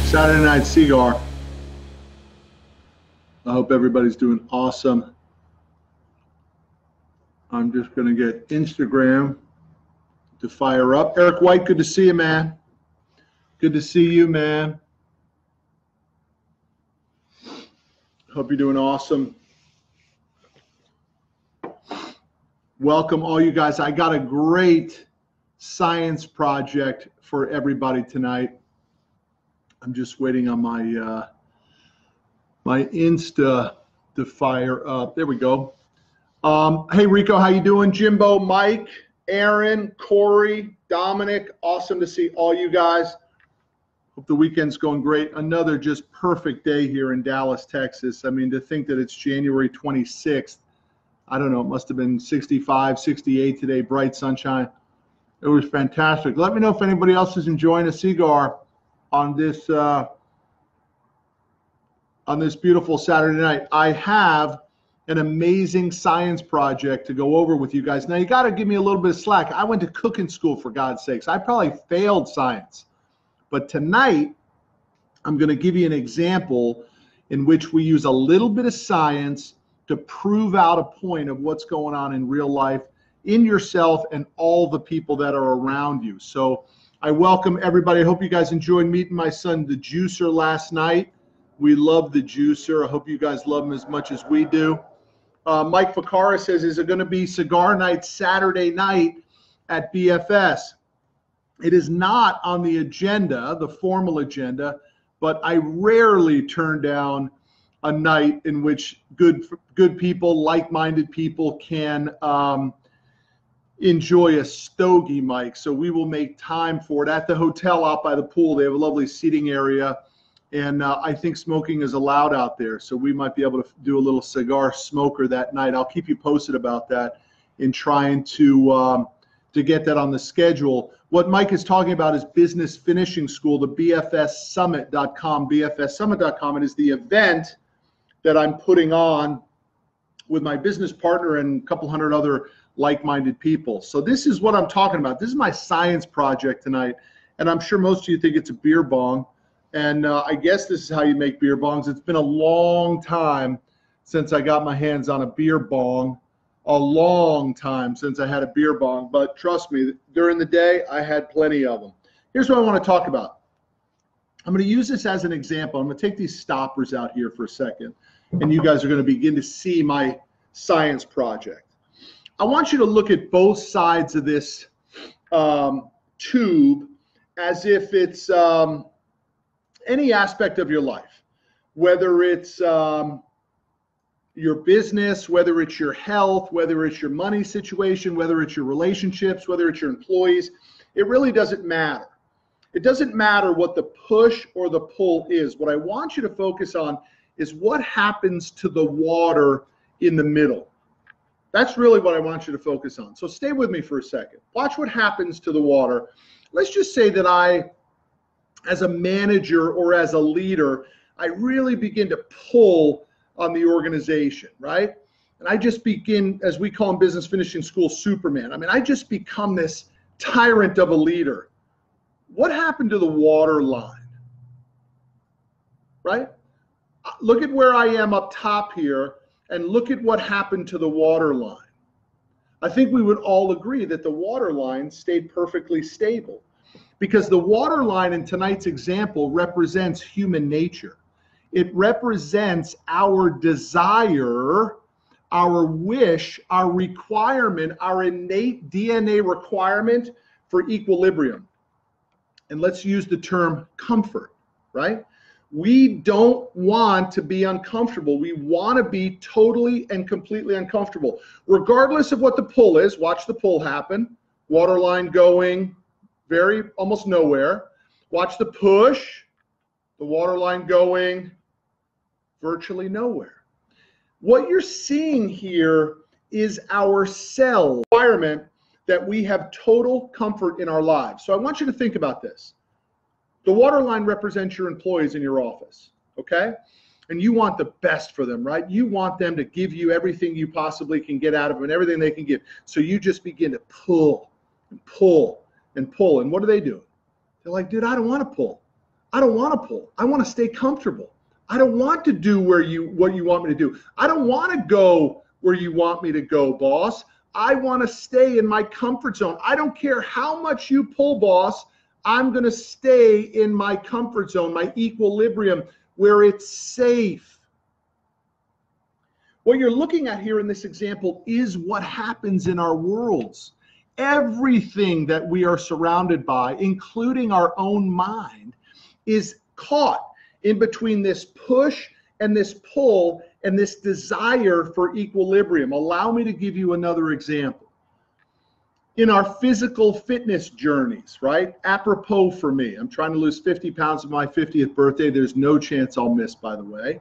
Saturday Night Cigar. I hope everybody's doing awesome. I'm just going to get Instagram to fire up. Eric White, good to see you, man. Good to see you, man. Hope you're doing awesome. Welcome, all you guys. I got a great science project for everybody tonight. I'm just waiting on my my Insta to fire up. There we go. Hey, Rico, how you doing? Jimbo, Mike, Aaron, Corey, Dominic. Awesome to see all you guys. Hope the weekend's going great. Another just perfect day here in Dallas, Texas. I mean, to think that it's January 26th. I don't know, it must have been 65, 68 today, bright sunshine. It was fantastic. Let me know if anybody else is enjoying a cigar on this beautiful Saturday night. I have an amazing science project to go over with you guys. Now, you got to give me a little bit of slack. I went to cooking school, for God's sakes. I probably failed science. But tonight, I'm going to give you an example in which we use a little bit of science to prove out a point of what's going on in real life, in yourself, and all the people that are around you. So I welcome everybody. I hope you guys enjoyed meeting my son, the Juicer, last night. We love the Juicer. I hope you guys love him as much as we do. Mike Ficara says, is it going to be cigar night Saturday night at BFS? It is not on the agenda, the formal agenda, but I rarely turn down a night in which good people, like-minded people can enjoy a stogie, Mike. So we will make time for it at the hotel out by the pool. They have a lovely seating area, and I think smoking is allowed out there. So we might be able to do a little cigar smoker that night. I'll keep you posted about that in trying to get that on the schedule. What Mike is talking about is Business Finishing School, the bfssummit.com, bfssummit.com. It is the event that I'm putting on with my business partner and a couple hundred other like-minded people. So this is what I'm talking about. This is my science project tonight, and I'm sure most of you think it's a beer bong, and I guess this is how you make beer bongs. It's been a long time since I got my hands on a beer bong, a long time since I had a beer bong, but trust me, during the day, I had plenty of them. Here's what I want to talk about. I'm going to use this as an example. I'm going to take these stoppers out here for a second, and you guys are going to begin to see my science project. I want you to look at both sides of this tube as if it's any aspect of your life, whether it's your business, whether it's your health, whether it's your money situation, whether it's your relationships, whether it's your employees. It really doesn't matter. It doesn't matter what the push or the pull is. What I want you to focus on is what happens to the water in the middle. That's really what I want you to focus on. So stay with me for a second. Watch what happens to the water. Let's just say that I, as a manager or as a leader, I really begin to pull on the organization, right? And I just begin, as we call in Business Finishing School, Superman. I mean, I just become this tyrant of a leader. What happened to the water line, right? Look at where I am up top here, and look at what happened to the water line. I think we would all agree that the water line stayed perfectly stable, because the water line in tonight's example represents human nature. It represents our desire, our wish, our requirement, our innate DNA requirement for equilibrium. And let's use the term comfort, right? We don't want to be uncomfortable. We want to be totally and completely uncomfortable. Regardless of what the pull is, watch the pull happen. Water line going almost nowhere. Watch the push, the water line going virtually nowhere. What you're seeing here is our cell requirement that we have total comfort in our lives. So I want you to think about this. The water line represents your employees in your office, okay? And you want the best for them, right? You want them to give you everything you possibly can get out of them and everything they can give. So you just begin to pull and pull and pull. And what do? They're like, dude, I don't want to pull. I don't want to pull. I want to stay comfortable. I don't want to do what you want me to do. I don't want to go where you want me to go, boss. I want to stay in my comfort zone. I don't care how much you pull, boss. I'm going to stay in my comfort zone, my equilibrium, where it's safe. What you're looking at here in this example is what happens in our worlds. Everything that we are surrounded by, including our own mind, is caught in between this push and this pull and this desire for equilibrium. Allow me to give you another example. In our physical fitness journeys, right? Apropos for me, I'm trying to lose 50 pounds on my 50th birthday. There's no chance I'll miss, by the way.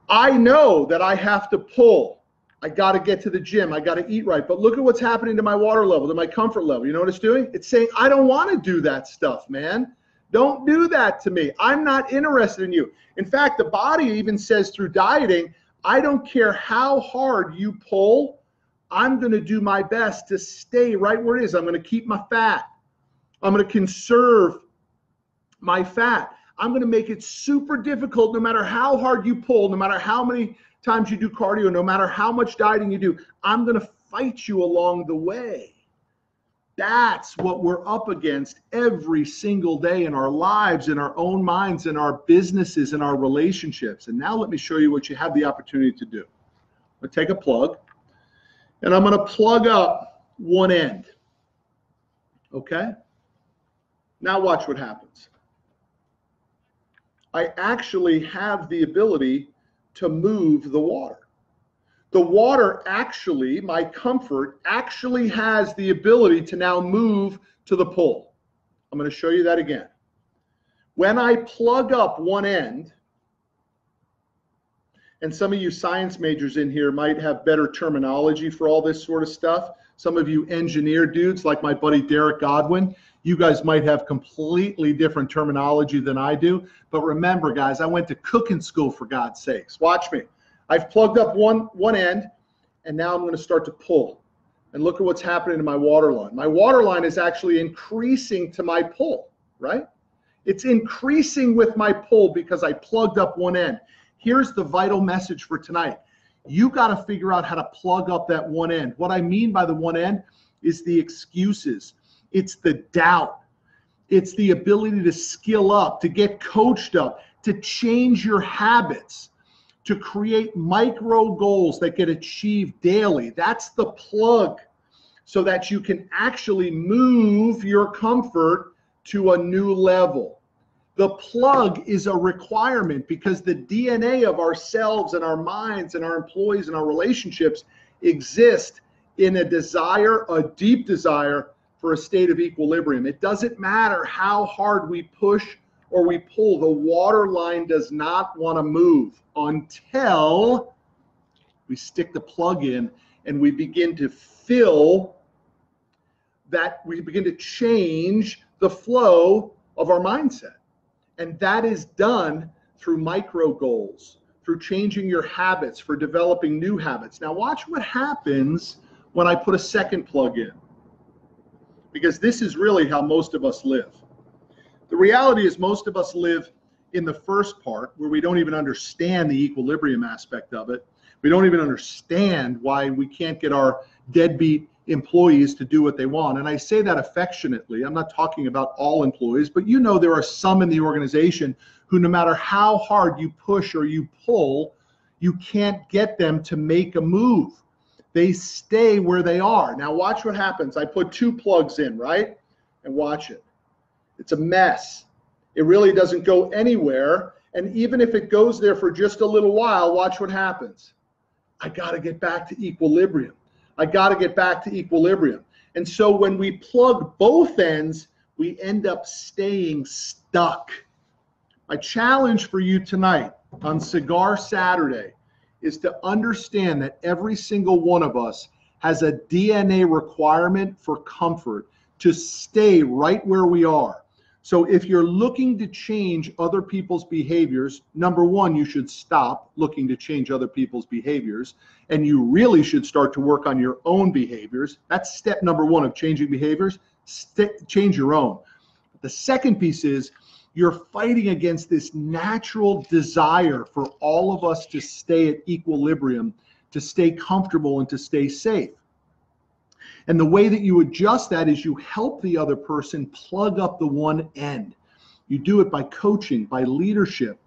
I know that I have to pull. I got to get to the gym. I got to eat right. But look at what's happening to my water level, to my comfort level. You know what it's doing? It's saying, I don't want to do that stuff, man. Don't do that to me. I'm not interested in you. In fact, the body even says through dieting, I don't care how hard you pull. I'm going to do my best to stay right where it is. I'm going to keep my fat. I'm going to conserve my fat. I'm going to make it super difficult no matter how hard you pull, no matter how many times you do cardio, no matter how much dieting you do. I'm going to fight you along the way. That's what we're up against every single day in our lives, in our own minds, in our businesses, in our relationships. And now let me show you what you have the opportunity to do. I'm going to take a plug. And I'm going to plug up one end, okay? Now watch what happens. I actually have the ability to move the water. The water actually, my comfort, actually has the ability to now move to the pull. I'm going to show you that again. When I plug up one end, and some of you science majors in here might have better terminology for all this sort of stuff. Some of you engineer dudes like my buddy Derek Godwin, you guys might have completely different terminology than I do. But remember, guys, I went to cooking school, for God's sakes. Watch me. I've plugged up one end, and now I'm going to start to pull. And look at what's happening to my water line. My water line is actually increasing to my pull, right? It's increasing with my pull because I plugged up one end. Here's the vital message for tonight. You got to figure out how to plug up that one end. What I mean by the one end is the excuses. It's the doubt. It's the ability to skill up, to get coached up, to change your habits, to create micro goals that get achieved daily. That's the plug, so that you can actually move your comfort to a new level. The plug is a requirement because the DNA of ourselves and our minds and our employees and our relationships exist in a desire, a deep desire for a state of equilibrium. It doesn't matter how hard we push or we pull. The water line does not want to move until we stick the plug in and we begin to fill that, we begin to change the flow of our mindset. And that is done through micro goals, through changing your habits, for developing new habits. Now watch what happens when I put a second plug in, because this is really how most of us live. The reality is most of us live in the first part where we don't even understand the equilibrium aspect of it. We don't even understand why we can't get our deadbeat employees to do what they want. And I say that affectionately. I'm not talking about all employees, but you know there are some in the organization who, no matter how hard you push or you pull, you can't get them to make a move. They stay where they are. Now watch what happens. I put two plugs in, right? And watch it. It's a mess. It really doesn't go anywhere. And even if it goes there for just a little while, watch what happens. I got to get back to equilibrium. I got to get back to equilibrium. And so when we plug both ends, we end up staying stuck. My challenge for you tonight on Cigar Saturday is to understand that every single one of us has a DNA requirement for comfort, to stay right where we are. So if you're looking to change other people's behaviors, number one, you should stop looking to change other people's behaviors, and you really should start to work on your own behaviors. That's step number one of changing behaviors. Change your own. The second piece is You're fighting against this natural desire for all of us to stay at equilibrium, to stay comfortable, and to stay safe. And the way that you adjust that is you help the other person plug up the one end. You do it by coaching, by leadership,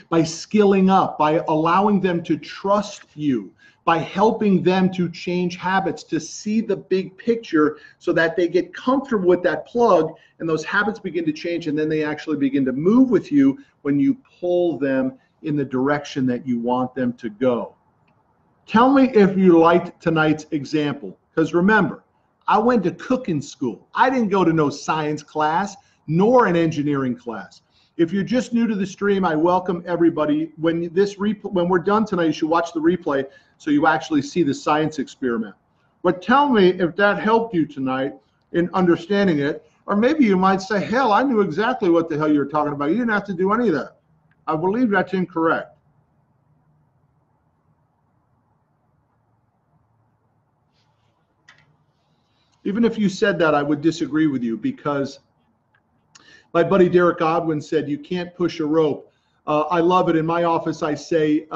by skilling up, by allowing them to trust you, by helping them to change habits, to see the big picture so that they get comfortable with that plug and those habits begin to change, and then they actually begin to move with you when you pull them in the direction that you want them to go. Tell me if you liked tonight's example, because remember, I went to cooking school. I didn't go to no science class nor an engineering class. If you're just new to the stream, I welcome everybody. When we're done tonight, you should watch the replay so you actually see the science experiment. But tell me if that helped you tonight in understanding it, or maybe you might say, hell, I knew exactly what the hell you were talking about. You didn't have to do any of that. I believe that's incorrect. Even if you said that, I would disagree with you, because my buddy Derek Godwin said you can't push a rope. I love it. In my office, I say,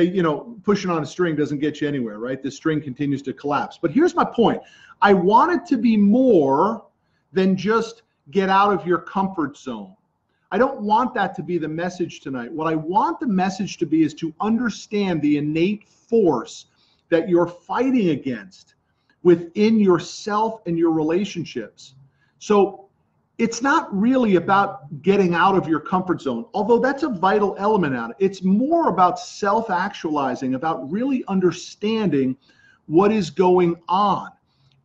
you know, pushing on a string doesn't get you anywhere, right? The string continues to collapse. But here's my point. I want it to be more than just get out of your comfort zone. I don't want that to be the message tonight. What I want the message to be is to understand the innate force that you're fighting against within yourself and your relationships. So it's not really about getting out of your comfort zone, although that's a vital element out of it. It's more about self-actualizing, about really understanding what is going on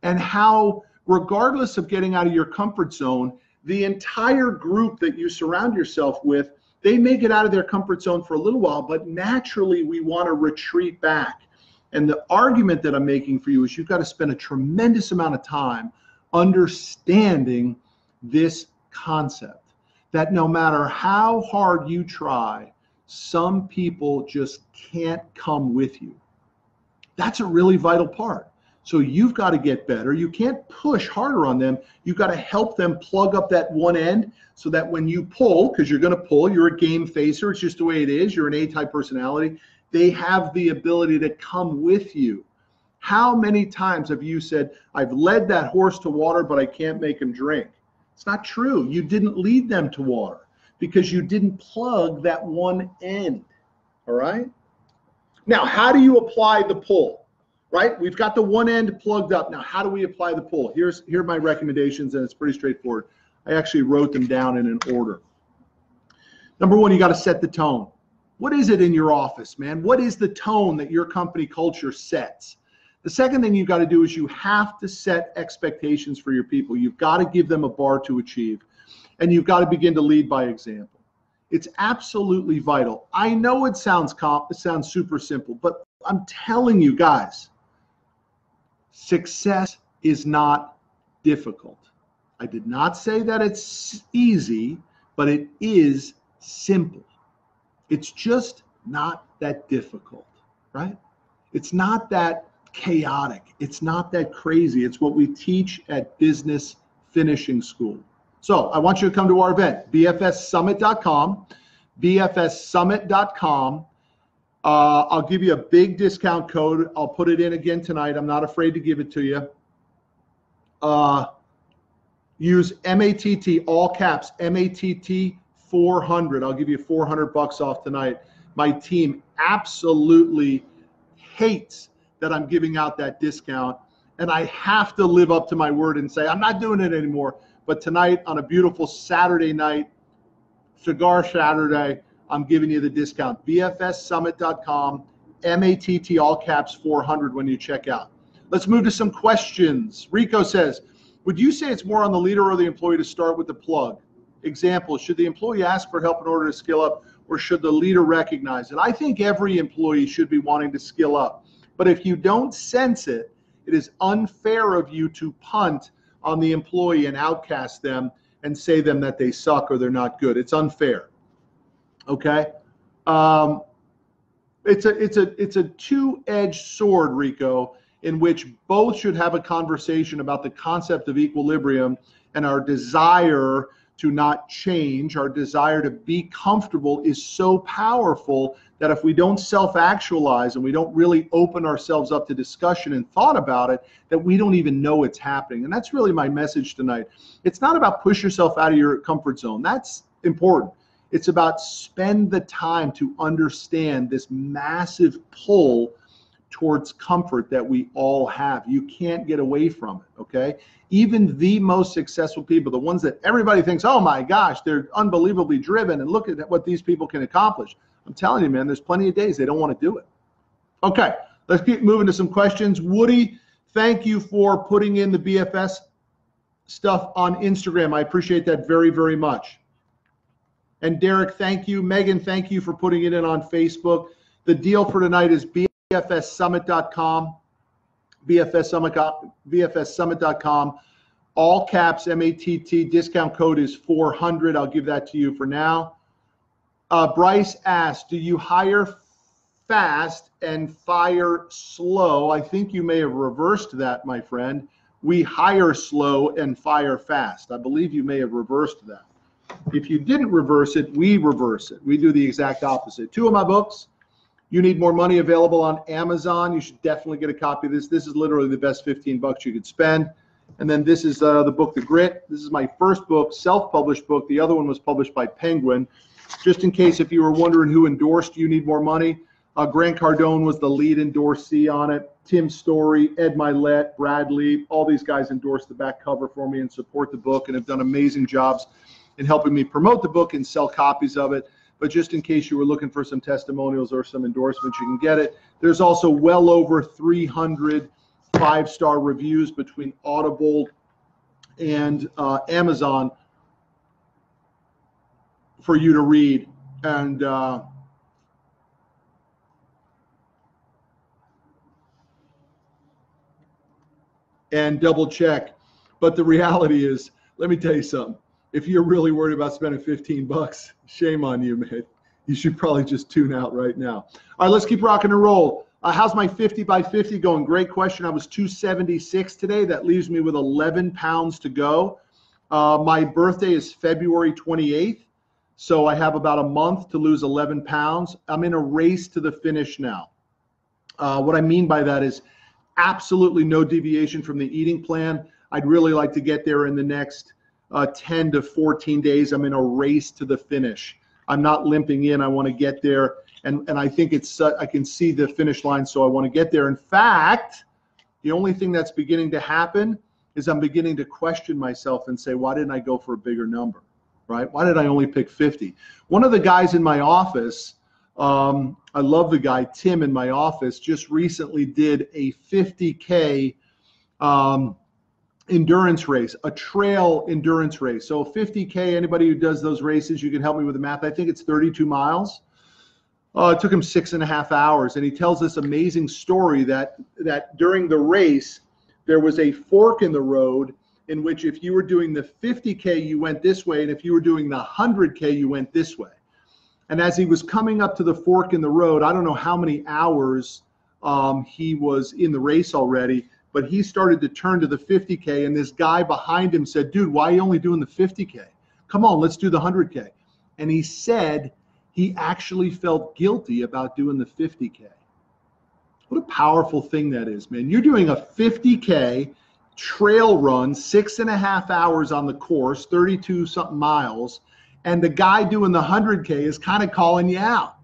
and how, regardless of getting out of your comfort zone, the entire group that you surround yourself with, they may get out of their comfort zone for a little while, but naturally we want to retreat back. And the argument that I'm making for you is you've got to spend a tremendous amount of time understanding this concept, that no matter how hard you try, some people just can't come with you. That's a really vital part. So you've got to get better. You can't push harder on them. You've got to help them plug up that one end so that when you pull, because you're going to pull, you're a game facer, it's just the way it is, you're an A-type personality, they have the ability to come with you. How many times have you said, I've led that horse to water, but I can't make him drink? It's not true. You didn't lead them to water because you didn't plug that one end. All right? Now, how do you apply the pull? Right? We've got the one end plugged up. Now, how do we apply the pull? Here are my recommendations, and it's pretty straightforward. I actually wrote them down in an order. Number one, you got to set the tone. What is it in your office, man? What is the tone that your company culture sets? The second thing you've got to do is you have to set expectations for your people. You've got to give them a bar to achieve, and you've got to begin to lead by example. It's absolutely vital. I know it sounds super simple, but I'm telling you guys, success is not difficult. I did not say that it's easy, but it is simple. It's just not that difficult, right? It's not that chaotic. It's not that crazy. It's what we teach at Business Finishing School. So I want you to come to our event, bfssummit.com, bfssummit.com. I'll give you a big discount code. I'll put it in again tonight. I'm not afraid to give it to you. Use MATT, all caps, MATT 400. I'll give you $400 off tonight. My team absolutely hates that I'm giving out that discount, and I have to live up to my word and say I'm not doing it anymore. But tonight, on a beautiful Saturday night, Cigar Saturday, I'm giving you the discount. bfssummit.com, MATT, all caps 400 when you check out. Let's move to some questions. Rico says, would you say it's more on the leader or the employee to start with the plug? Example, should the employee ask for help in order to skill up, or should the leader recognize it? I think every employee should be wanting to skill up. But if you don't sense it, it is unfair of you to punt on the employee and outcast them and say them that they suck or they're not good. It's unfair. Okay? It's a two-edged sword, Rico, in which both should have a conversation about the concept of equilibrium and our desire to not change, our desire to be comfortable is so powerful that if we don't self-actualize and we don't really open ourselves up to discussion and thought about it, that we don't even know it's happening. And that's really my message tonight. It's not about push yourself out of your comfort zone. That's important. It's about spend the time to understand this massive pull towards comfort that we all have. You can't get away from it, okay? Even the most successful people, the ones that everybody thinks, oh my gosh, they're unbelievably driven and look at what these people can accomplish. I'm telling you, man, there's plenty of days they don't want to do it. Okay, let's keep moving to some questions. Woody, thank you for putting in the BFS stuff on Instagram. I appreciate that very, very much. And Derek, thank you. Megan, thank you for putting it in on Facebook. The deal for tonight is bfssummit.com, bfssummit.com, all caps, MATT, discount code is 400. I'll give that to you for now. Bryce asked, do you hire fast and fire slow? I think you may have reversed that, my friend. We hire slow and fire fast. I believe you may have reversed that. If you didn't reverse it, we reverse it. We do the exact opposite. 2 of my books, You Need More Money, available on Amazon. You should definitely get a copy of this. This is literally the best 15 bucks you could spend. And then this is the book, The Grit. This is my first book, self-published book. The other one was published by Penguin. Just in case if you were wondering who endorsed You Need More Money, Grant Cardone was the lead endorsee on it. Tim Story, Ed Milet, Bradley, all these guys endorsed the back cover for me and support the book and have done amazing jobs in helping me promote the book and sell copies of it. But just in case you were looking for some testimonials or some endorsements, you can get it. There's also well over 300 5-star reviews between Audible and Amazon for you to read. And double check. But the reality is, let me tell you something. If you're really worried about spending 15 bucks, shame on you, man. You should probably just tune out right now. All right, let's keep rocking and roll. How's my 50 by 50 going? Great question. I was 276 today. That leaves me with 11 pounds to go. My birthday is February 28th, so I have about a month to lose 11 pounds. I'm in a race to the finish now. What I mean by that is absolutely no deviation from the eating plan. I'd really like to get there in the next 10 to 14 days. I'm in a race to the finish. I'm not limping in. I want to get there. And I think it's, I can see the finish line, so I want to get there. In fact, the only thing that's beginning to happen is I'm beginning to question myself and say, why didn't I go for a bigger number, right? Why did I only pick 50? One of the guys in my office, I love the guy, Tim, in my office, just recently did a 50K endurance race, a trail endurance race. So 50K, anybody who does those races, you can help me with the math. I think it's 32 miles. It took him 6.5 hours. And he tells this amazing story that during the race, there was a fork in the road in which if you were doing the 50K, you went this way. And if you were doing the 100K, you went this way. And as he was coming up to the fork in the road, I don't know how many hours he was in the race already, but he started to turn to the 50K, and this guy behind him said, dude, why are you only doing the 50K? Come on, let's do the 100K. And he said he actually felt guilty about doing the 50K. What a powerful thing that is, man. You're doing a 50K trail run, 6.5 hours on the course, 32 something miles, and the guy doing the 100K is kind of calling you out.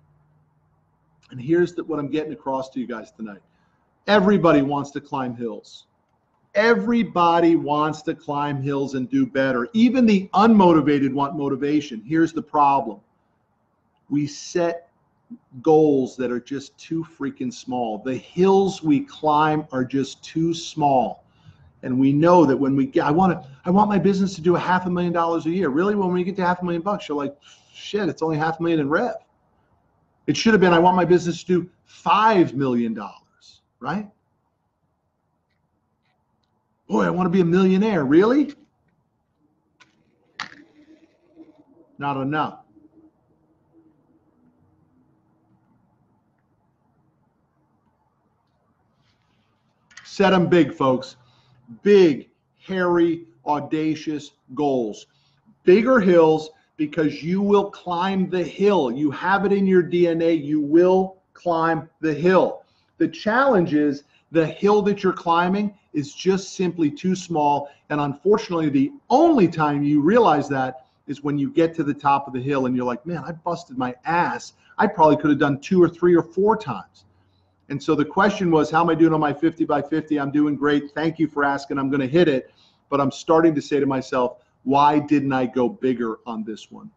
And here's what I'm getting across to you guys tonight. Everybody wants to climb hills. Everybody wants to climb hills and do better. Even the unmotivated want motivation. Here's the problem. We set goals that are just too freaking small. The hills we climb are just too small. And we know that when we get, I want my business to do $500,000 a year. Really, when we get to $500,000, you're like, shit, it's only $500,000 in rev. It should have been, I want my business to do $5 million, right? Boy, I want to be a millionaire. Really? Not enough. Set them big, folks. Big, hairy, audacious goals. Bigger hills, because you will climb the hill. You have it in your DNA. You will climb the hill. The challenge is the hill that you're climbing is just simply too small. And unfortunately, the only time you realize that is when you get to the top of the hill and you're like, man, I busted my ass. I probably could have done 2 or 3 or 4 times. And so the question was, how am I doing on my 50 by 50? I'm doing great. Thank you for asking. I'm going to hit it. But I'm starting to say to myself, why didn't I go bigger on this one?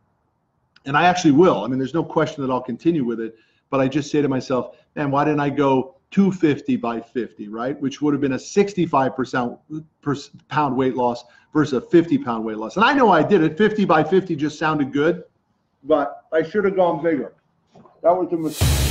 And I actually will. I mean, there's no question that I'll continue with it. But I just say to myself, man, why didn't I go 250 by 50, right? Which would have been a 65% pound weight loss versus a 50-pound weight loss. And I know I did it. 50 by 50 just sounded good, but I should have gone bigger. That was the mistake.